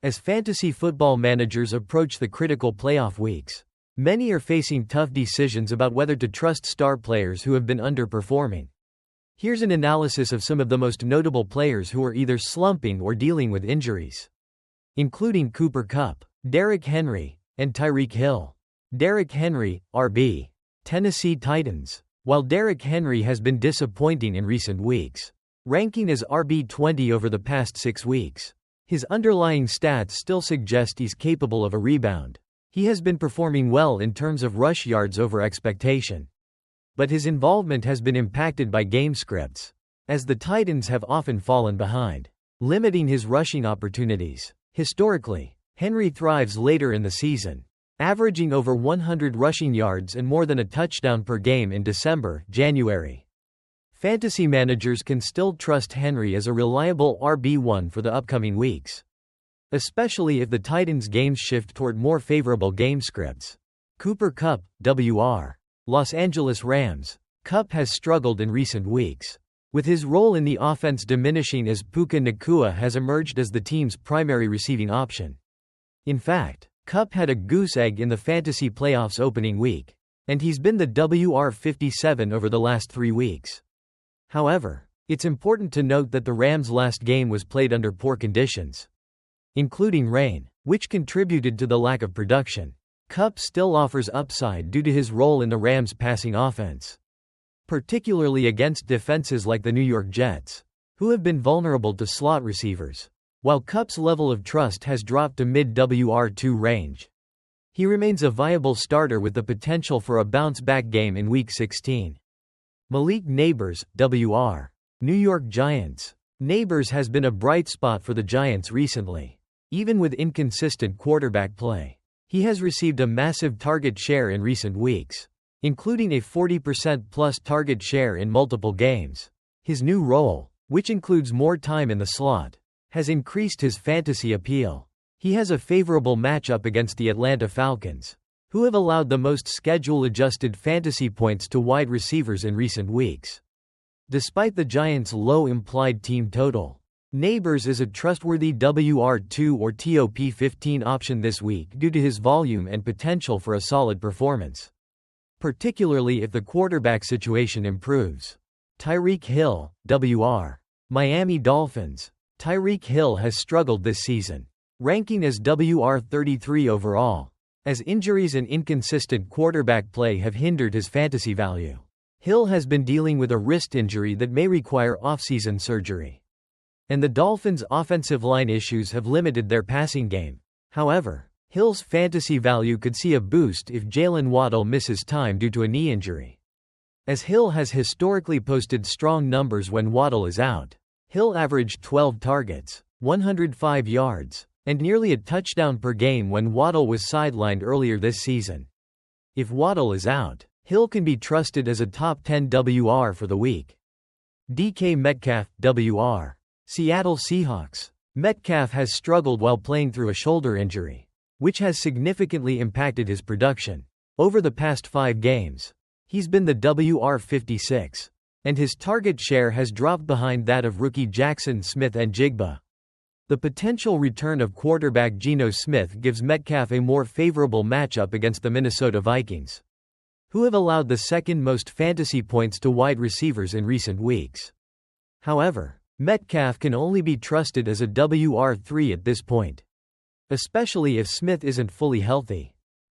As fantasy football managers approach the critical playoff weeks, many are facing tough decisions about whether to trust star players who have been underperforming. Here's an analysis of some of the most notable players who are either slumping or dealing with injuries, including Cooper Kupp, Derrick Henry, and Tyreek Hill. Derrick Henry, RB. Tennessee Titans. While Derrick Henry has been disappointing in recent weeks, ranking as RB20 over the past 6 weeks, his underlying stats still suggest he's capable of a rebound. He has been performing well in terms of rush yards over expectation, but his involvement has been impacted by game scripts, as the Titans have often fallen behind, limiting his rushing opportunities. Historically, Henry thrives later in the season, averaging over 100 rushing yards and more than a touchdown per game in December, January. Fantasy managers can still trust Henry as a reliable RB1 for the upcoming weeks, especially if the Titans' games shift toward more favorable game scripts. Cooper Kupp, WR. Los Angeles Rams. Kupp has struggled in recent weeks, with his role in the offense diminishing as Puka Nacua has emerged as the team's primary receiving option. In fact, Kupp had a goose egg in the fantasy playoffs opening week, and he's been the WR57 over the last 3 weeks. However, it's important to note that the Rams' last game was played under poor conditions, including rain, which contributed to the lack of production. Kupp still offers upside due to his role in the Rams' passing offense, particularly against defenses like the New York Jets, who have been vulnerable to slot receivers. While Kupp's level of trust has dropped to mid-WR2 range, he remains a viable starter with the potential for a bounce-back game in Week 16. Malik Nabers, WR. New York Giants. Nabers has been a bright spot for the Giants recently. Even with inconsistent quarterback play, he has received a massive target share in recent weeks, including a 40%+ target share in multiple games. His new role, which includes more time in the slot, has increased his fantasy appeal. He has a favorable matchup against the Atlanta Falcons, who have allowed the most schedule-adjusted fantasy points to wide receivers in recent weeks. Despite the Giants' low implied team total, Nabers is a trustworthy WR2 or TOP15 option this week due to his volume and potential for a solid performance, particularly if the quarterback situation improves. Tyreek Hill, WR. Miami Dolphins. Tyreek Hill has struggled this season, ranking as WR33 overall, as injuries and inconsistent quarterback play have hindered his fantasy value. Hill has been dealing with a wrist injury that may require off-season surgery, and the Dolphins' offensive line issues have limited their passing game. However, Hill's fantasy value could see a boost if Jaylen Waddle misses time due to a knee injury, as Hill has historically posted strong numbers when Waddle is out. Hill averaged 12 targets, 105 yards, and nearly a touchdown per game when Waddle was sidelined earlier this season. If Waddle is out, Hill can be trusted as a top 10 WR for the week. DK Metcalf, WR. Seattle Seahawks. Metcalf has struggled while playing through a shoulder injury, which has significantly impacted his production. Over the past 5 games, he's been the WR56, and his target share has dropped behind that of rookie Jackson Smith-Njigba. The potential return of quarterback Geno Smith gives Metcalf a more favorable matchup against the Minnesota Vikings, who have allowed the second most fantasy points to wide receivers in recent weeks. However, Metcalf can only be trusted as a WR3 at this point, especially if Smith isn't fully healthy.